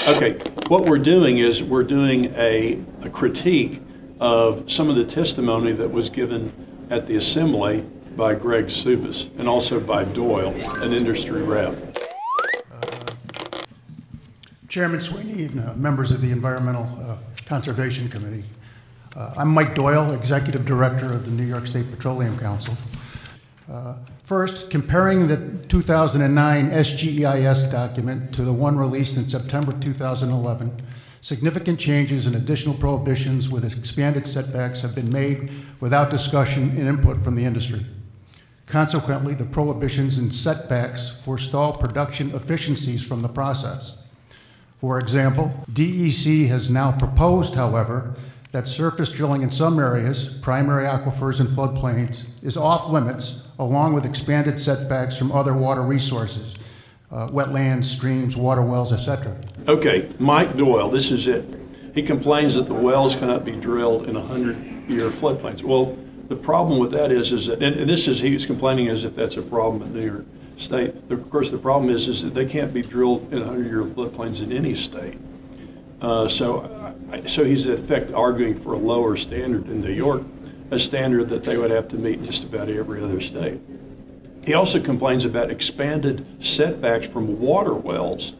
Okay, what we're doing is we're doing a critique of some of the testimony that was given at the assembly by Greg Sovas and also by Doyle, an industry rep. Chairman Sweeney and members of the Environmental Conservation Committee. I'm Mike Doyle, Executive Director of the New York State Petroleum Council. First, comparing the 2009 SGEIS document to the one released in September 2011, significant changes and additional prohibitions with expanded setbacks have been made without discussion and input from the industry. Consequently, the prohibitions and setbacks forestall production efficiencies from the process. For example, DEC has now proposed, however, that surface drilling in some areas, primary aquifers and floodplains, is off limits, along with expanded setbacks from other water resources, wetlands, streams, water wells, etc. Okay, Mike Doyle, this is it. He complains that the wells cannot be drilled in 100-year floodplains. Well, the problem with that is that, and this is, he's complaining as if that's a problem in New York State. Of course, the problem is that they can't be drilled in 100-year floodplains in any state. So he's in effect arguing for a lower standard in New York, a standard that they would have to meet in just about every other state. He also complains about expanded setbacks from water wells.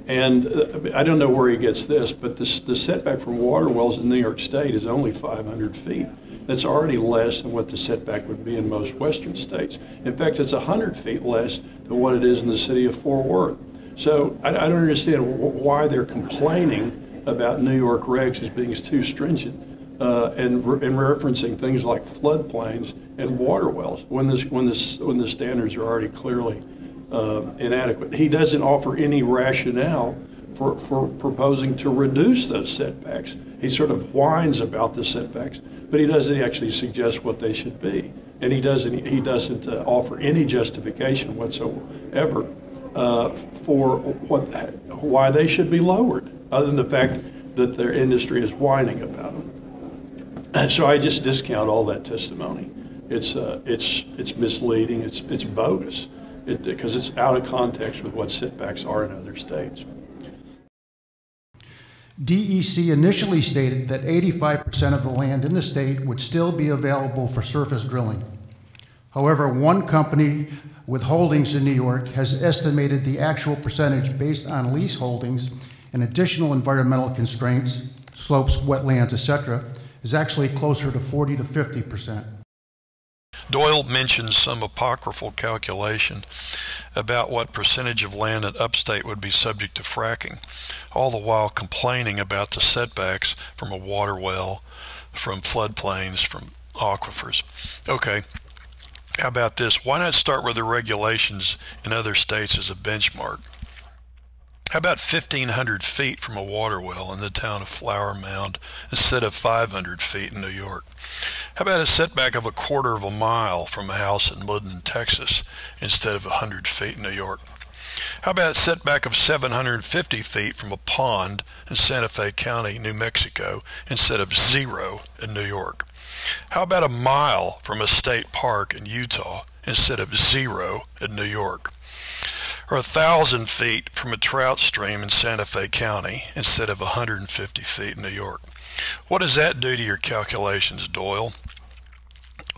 And I don't know where he gets this, but the setback from water wells in New York State is only 500 feet. That's already less than what the setback would be in most western states. In fact, it's 100 feet less than what it is in the city of Fort Worth. So I don't understand why they're complaining about New York regs as being too stringent and referencing things like floodplains and water wells when the standards are already clearly inadequate. He doesn't offer any rationale for proposing to reduce those setbacks. He sort of whines about the setbacks, but he doesn't actually suggest what they should be, and he doesn't offer any justification whatsoever for why they should be lowered, other than the fact that their industry is whining about them. And so I just discount all that testimony. It's misleading. It's bogus because it's out of context with what setbacks are in other states. DEC initially stated that 85% of the land in the state would still be available for surface drilling. However, one company with holdings in New York has estimated the actual percentage based on lease holdings and additional environmental constraints, slopes, wetlands, etc., is actually closer to 40 to 50%. Doyle mentions some apocryphal calculation about what percentage of land in upstate would be subject to fracking, all the while complaining about the setbacks from a water well, from floodplains, from aquifers. Okay, how about this? Why not start with the regulations in other states as a benchmark? How about 1,500 feet from a water well in the town of Flower Mound instead of 500 feet in New York? How about a setback of 1/4 of a mile from a house in Woodland, Texas instead of 100 feet in New York? How about a setback of 750 feet from a pond in Santa Fe County, New Mexico instead of 0 in New York? How about a mile from a state park in Utah instead of 0 in New York? Or 1,000 feet from a trout stream in Santa Fe County instead of 150 feet in New York? What does that do to your calculations, Doyle?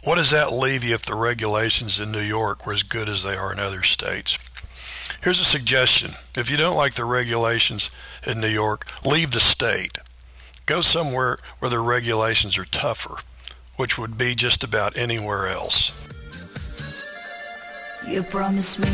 What does that leave you if the regulations in New York were as good as they are in other states? Here's a suggestion. If you don't like the regulations in New York, leave the state. Go somewhere where the regulations are tougher, which would be just about anywhere else. You promised me